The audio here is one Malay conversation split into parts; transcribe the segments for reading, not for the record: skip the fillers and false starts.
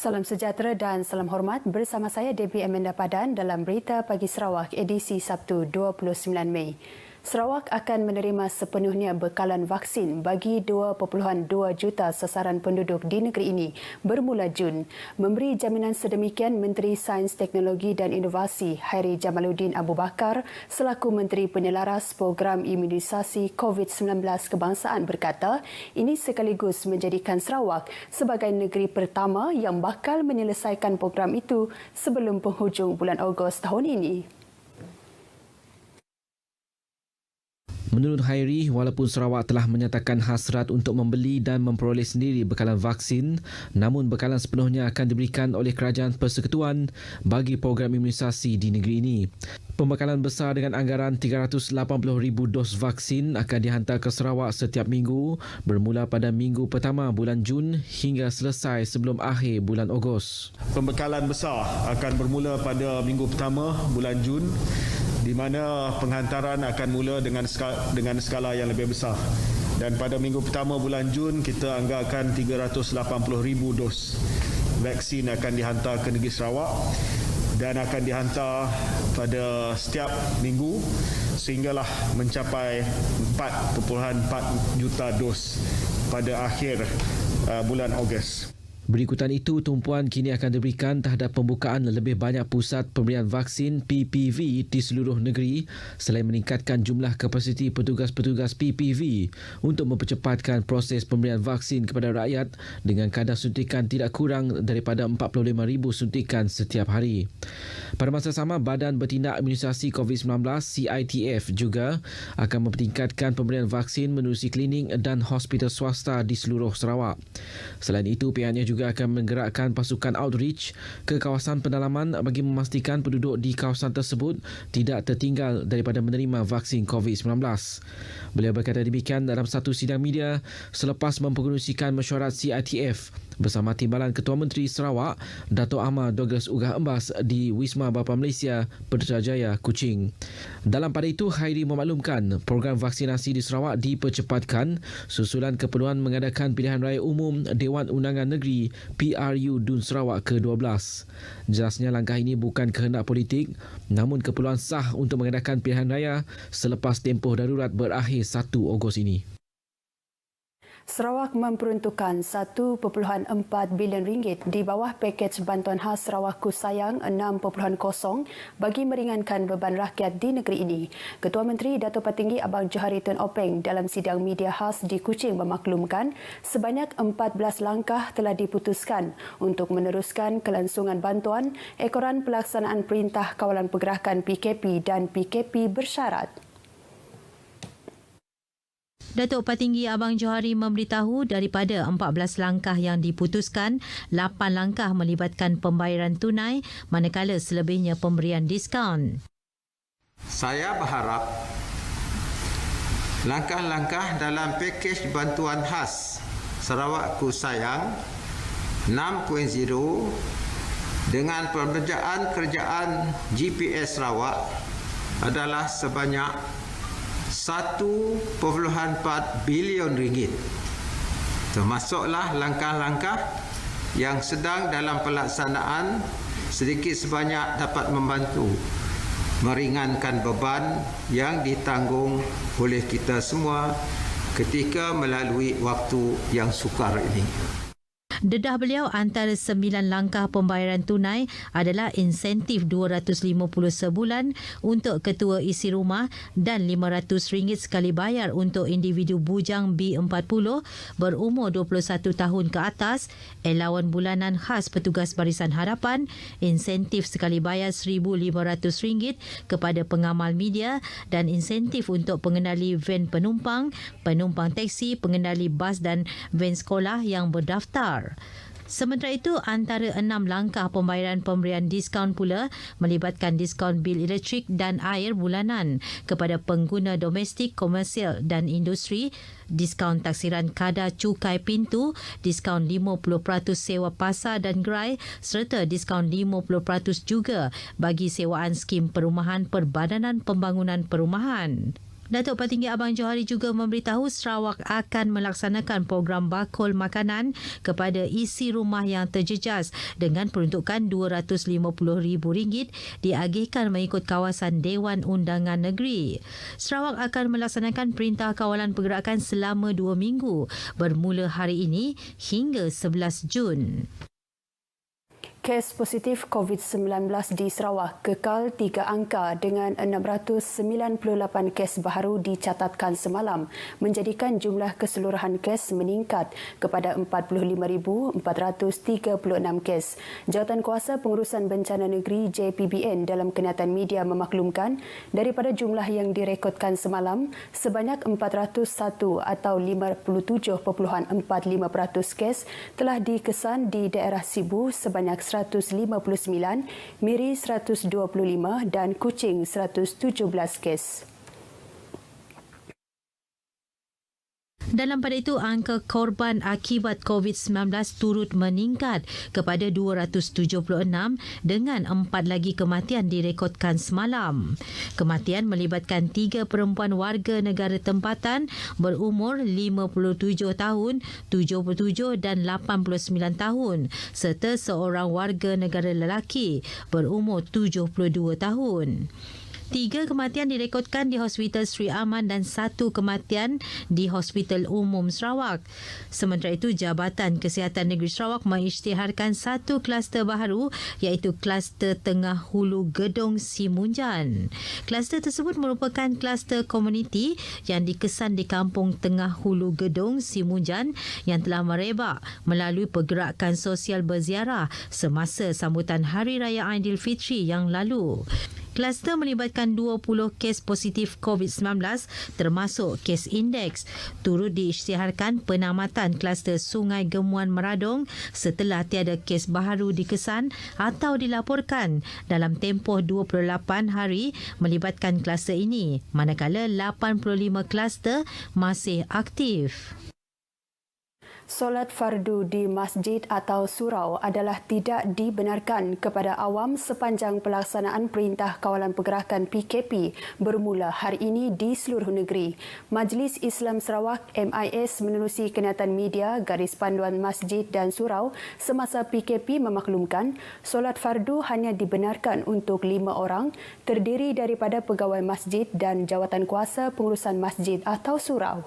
Salam sejahtera dan salam hormat, bersama saya Debbie Amanda Padan dalam Berita Pagi Sarawak edisi Sabtu 29 Mei. Sarawak akan menerima sepenuhnya bekalan vaksin bagi 2.2 juta sasaran penduduk di negeri ini bermula Jun. Memberi jaminan sedemikian Menteri Sains, Teknologi dan Inovasi Hairi Jamaluddin Abu Bakar selaku Menteri Penyelaras Program Imunisasi COVID-19 Kebangsaan berkata, ini sekaligus menjadikan Sarawak sebagai negeri pertama yang bakal menyelesaikan program itu sebelum penghujung bulan Ogos tahun ini. Menurut Hairi, walaupun Sarawak telah menyatakan hasrat untuk membeli dan memperoleh sendiri bekalan vaksin, namun bekalan sepenuhnya akan diberikan oleh Kerajaan Persekutuan bagi program imunisasi di negeri ini. Pembekalan besar dengan anggaran 380,000 dos vaksin akan dihantar ke Sarawak setiap minggu bermula pada minggu pertama bulan Jun hingga selesai sebelum akhir bulan Ogos. Pembekalan besar akan bermula pada minggu pertama bulan Jun, di mana penghantaran akan mula dengan skala yang lebih besar. Dan pada minggu pertama bulan Jun, kita anggarkan 380,000 dos vaksin akan dihantar ke negeri Sarawak dan akan dihantar pada setiap minggu sehinggalah mencapai 4.4 juta dos pada akhir bulan Ogos. Berikutan itu, tumpuan kini akan diberikan terhadap pembukaan lebih banyak pusat pemberian vaksin PPV di seluruh negeri selain meningkatkan jumlah kapasiti petugas-petugas PPV untuk mempercepatkan proses pemberian vaksin kepada rakyat dengan kadar suntikan tidak kurang daripada 45,000 suntikan setiap hari. Pada masa sama, Badan Bertindak Imunisasi COVID-19 CITF juga akan mempertingkatkan pemberian vaksin menerusi klinik dan hospital swasta di seluruh Sarawak. Selain itu, pihaknya juga akan menggerakkan pasukan outreach ke kawasan pendalaman bagi memastikan penduduk di kawasan tersebut tidak tertinggal daripada menerima vaksin COVID-19. Beliau berkata demikian dalam satu sidang media selepas mempengerusikan mesyuarat CITF bersama Timbalan Ketua Menteri Sarawak, Dato' Ahmad Douglas Ugah Embas di Wisma Bapa Malaysia, Putrajaya, Kuching. Dalam pada itu, Hairi memaklumkan program vaksinasi di Sarawak dipercepatkan susulan keperluan mengadakan pilihan raya umum Dewan Undangan Negeri PRU Dun Sarawak ke-12. Jelasnya langkah ini bukan kehendak politik namun keperluan sah untuk mengadakan pilihan raya selepas tempoh darurat berakhir 1 Ogos ini. Sarawak memperuntukkan 1.4 bilion ringgit di bawah pakej bantuan khas Sarawak Kusayang 6.0 bagi meringankan beban rakyat di negeri ini. Ketua Menteri Dato' Patinggi Abang Johari Tun Openg dalam sidang media khas di Kuching memaklumkan sebanyak 14 langkah telah diputuskan untuk meneruskan kelangsungan bantuan ekoran pelaksanaan Perintah Kawalan Pergerakan PKP dan PKP bersyarat. Datuk Patinggi Abang Johari memberitahu daripada 14 langkah yang diputuskan, 8 langkah melibatkan pembayaran tunai manakala selebihnya pemberian diskaun. Saya berharap langkah-langkah dalam pakej bantuan khas Sarawak Kusayang 6.0 dengan pembinaan kerajaan GPS Sarawak adalah sebanyak 1.4 bilion ringgit. Termasuklah langkah-langkah yang sedang dalam pelaksanaan sedikit sebanyak dapat membantu meringankan beban yang ditanggung oleh kita semua ketika melalui waktu yang sukar ini. Dedah beliau, antara 9 langkah pembayaran tunai adalah insentif RM250 sebulan untuk ketua isi rumah dan RM500 sekali bayar untuk individu bujang B40 berumur 21 tahun ke atas, elawan bulanan khas petugas Barisan Harapan, insentif sekali bayar RM1,500 kepada pengamal media dan insentif untuk pengendali van penumpang, penumpang teksi, pengendali bas dan van sekolah yang berdaftar. Sementara itu, antara 6 langkah pembayaran pemberian diskaun pula melibatkan diskaun bil elektrik dan air bulanan kepada pengguna domestik, komersial dan industri, diskaun taksiran kadar cukai pintu, diskaun 50% sewa pasar dan gerai serta diskaun 50% juga bagi sewaan skim perumahan Perbadanan Pembangunan Perumahan. Datuk Petinggi Abang Johari juga memberitahu Sarawak akan melaksanakan program bakul makanan kepada isi rumah yang terjejas dengan peruntukan RM250,000 diagihkan mengikut kawasan Dewan Undangan Negeri. Sarawak akan melaksanakan Perintah Kawalan Pergerakan selama 2 minggu bermula hari ini hingga 11 Jun. Kes positif COVID-19 di Sarawak kekal 3 angka dengan 698 kes baharu dicatatkan semalam, menjadikan jumlah keseluruhan kes meningkat kepada 45,436 kes. Jawatankuasa Pengurusan Bencana Negeri JPBN dalam kenyataan media memaklumkan daripada jumlah yang direkodkan semalam, sebanyak 401 atau 57.45% kes telah dikesan di daerah Sibu sebanyak 159, Miri 125 dan Kuching 117 kes. Dalam pada itu, angka korban akibat COVID-19 turut meningkat kepada 276 dengan 4 lagi kematian direkodkan semalam. Kematian melibatkan 3 perempuan warga negara tempatan berumur 57 tahun, 77 dan 89 tahun serta seorang warga negara lelaki berumur 72 tahun. 3 kematian direkodkan di Hospital Sri Aman dan 1 kematian di Hospital Umum Sarawak. Sementara itu, Jabatan Kesihatan Negeri Sarawak mengisytiharkan 1 kluster baharu iaitu kluster Tengah Hulu Gedong Simunjan. Kluster tersebut merupakan kluster komuniti yang dikesan di Kampung Tengah Hulu Gedong Simunjan yang telah merebak melalui pergerakan sosial berziarah semasa sambutan Hari Raya Aidilfitri yang lalu. Kluster melibatkan 20 kes positif COVID-19 termasuk kes indeks. Turut diisytiharkan penamatan kluster Sungai Gemuan Meradong setelah tiada kes baharu dikesan atau dilaporkan dalam tempoh 28 hari melibatkan kluster ini, manakala 85 kluster masih aktif. Solat fardu di masjid atau surau adalah tidak dibenarkan kepada awam sepanjang pelaksanaan Perintah Kawalan Pergerakan PKP bermula hari ini di seluruh negeri. Majlis Islam Sarawak MIS menerusi kenyataan media garis panduan masjid dan surau semasa PKP memaklumkan solat fardu hanya dibenarkan untuk 5 orang terdiri daripada pegawai masjid dan jawatankuasa pengurusan masjid atau surau.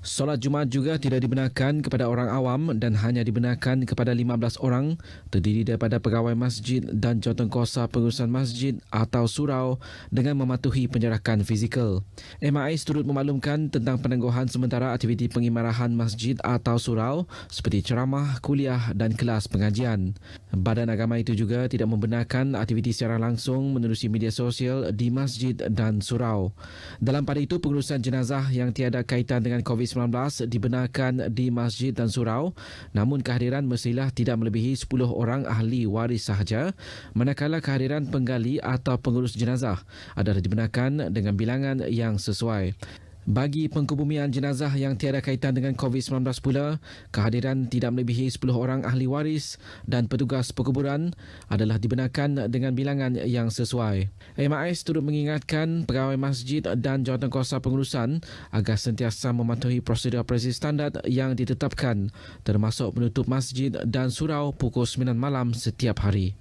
Solat Jumaat juga tidak dibenarkan kepada orang awam dan hanya dibenarkan kepada 15 orang terdiri daripada pegawai masjid dan jawatankuasa pengurusan masjid atau surau dengan mematuhi penjarakan fizikal. MIS turut memaklumkan tentang penangguhan sementara aktiviti pengimarahan masjid atau surau seperti ceramah, kuliah dan kelas pengajian. Badan agama itu juga tidak membenarkan aktiviti secara langsung menerusi media sosial di masjid dan surau. Dalam pada itu, pengurusan jenazah yang tiada kaitan dengan COVID-19 dibenarkan di masjid dan surau, namun kehadiran mestilah tidak melebihi 10 orang ahli waris sahaja, manakala kehadiran penggali atau pengurus jenazah adalah dibenarkan dengan bilangan yang sesuai. Bagi pengkebumian jenazah yang tiada kaitan dengan COVID-19 pula, kehadiran tidak melebihi 10 orang ahli waris dan petugas perkuburan adalah dibenarkan dengan bilangan yang sesuai. MIS turut mengingatkan pegawai masjid dan jawatankuasa pengurusan agar sentiasa mematuhi prosedur operasi standard yang ditetapkan, termasuk menutup masjid dan surau pukul 9 malam setiap hari.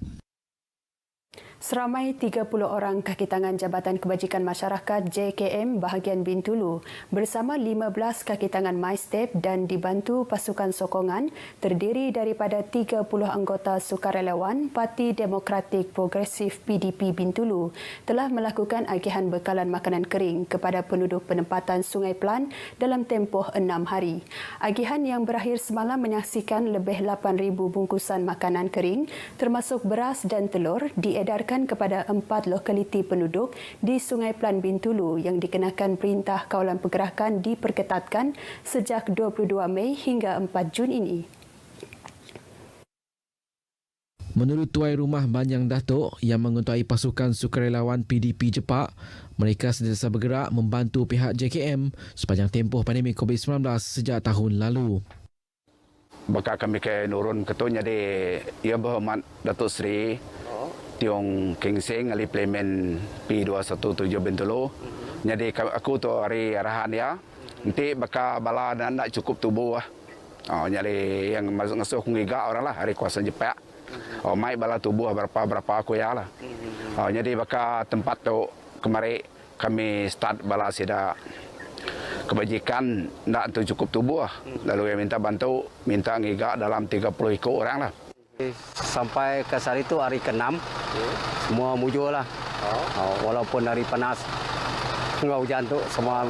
Seramai 30 orang kaki tangan Jabatan Kebajikan Masyarakat JKM bahagian Bintulu bersama 15 kaki tangan MyStep dan dibantu pasukan sokongan terdiri daripada 30 anggota sukarelawan Parti Demokratik Progresif PDP Bintulu telah melakukan agihan bekalan makanan kering kepada penduduk penempatan Sungai Pelan dalam tempoh 6 hari. Agihan yang berakhir semalam menyaksikan lebih 8,000 bungkusan makanan kering termasuk beras dan telur diedarkan dikenakan kepada 4 lokaliti penduduk di Sungai Pelan Bintulu yang dikenakan Perintah Kawalan Pergerakan diperketatkan sejak 22 Mei hingga 4 Jun ini. Menurut tuai rumah Banyang Datuk yang mengetuai pasukan sukarelawan PDP Jepak, mereka sentiasa bergerak membantu pihak JKM sepanjang tempoh pandemik COVID-19 sejak tahun lalu. Bakal kami ke nurun ketuanya di Ia Berhormat Datuk Seri Tiong Keng Seng ahli Parlimen P217 Bintulu. Jadi aku tu hari arahan dia. Nanti bakal bala nak cukup tubuh lah. Jadi yang masuk ngigak orang lah hari kuasa Jepak. Mai bala tubuh berapa aku ya lah. Jadi bakal tempat tu kemari kami start bala sida kebajikan nak tu cukup tubuh lah. Lalu yang minta bantu minta ngigak dalam 30 ekor orang lah. Sampai ke hari itu hari ke-6 semua mujur lah. Walaupun hari panas enggak hujan tu semua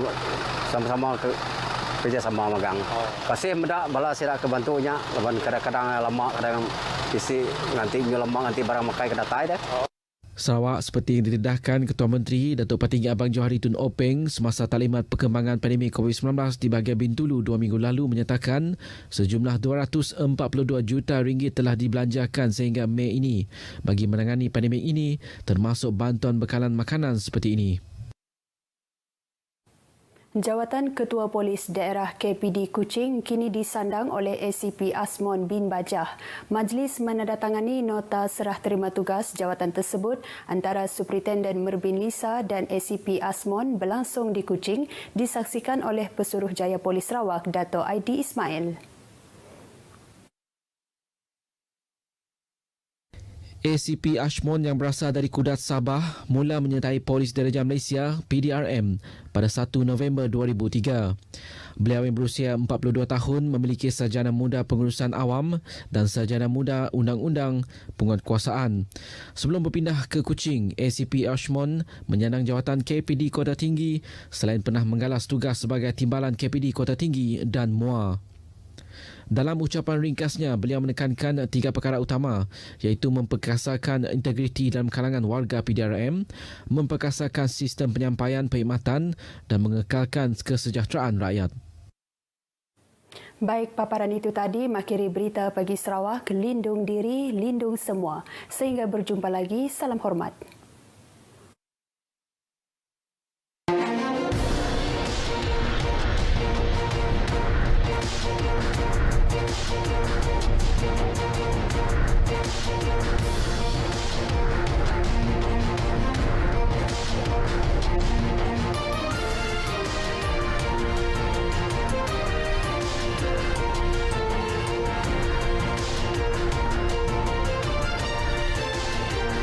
sama-sama kerja sama magang. Pasti mendak bala sida kebantunya lawan kadang-kadang lama kadang isi nanti lemak nanti barang makai kena tai dah. Sarawak seperti yang didedahkan Ketua Menteri Datuk Patinggi Abang Johari Tun Openg semasa taklimat perkembangan pandemik COVID-19 di bahagian Bintulu 2 minggu lalu menyatakan sejumlah RM242 juta telah dibelanjakan sehingga Mei ini bagi menangani pandemik ini termasuk bantuan bekalan makanan seperti ini. Jawatan Ketua Polis Daerah KPD Kuching kini disandang oleh ACP Asmon bin Bajah. Majlis menandatangani nota serah terima tugas jawatan tersebut antara Superintendent Merbin Lisa dan ACP Asmon berlangsung di Kuching disaksikan oleh Pesuruhjaya Polis Sarawak Dato' Aidi Ismail. ACP Ashmon yang berasal dari Kudat Sabah mula menyertai Polis Diraja Malaysia PDRM pada 1 November 2003. Beliau yang berusia 42 tahun memiliki sarjana muda pengurusan awam dan sarjana muda undang-undang penguatkuasaan. Sebelum berpindah ke Kuching, ACP Ashmon menyandang jawatan KPD Kota Tinggi selain pernah menggalas tugas sebagai timbalan KPD Kota Tinggi dan MUA. Dalam ucapan ringkasnya, beliau menekankan 3 perkara utama iaitu memperkasakan integriti dalam kalangan warga PDRM, memperkasakan sistem penyampaian perkhidmatan dan mengekalkan kesejahteraan rakyat. Baik, paparan itu tadi mengakhiri berita pagi Sarawak. Lindung diri, lindung semua. Sehingga berjumpa lagi, salam hormat.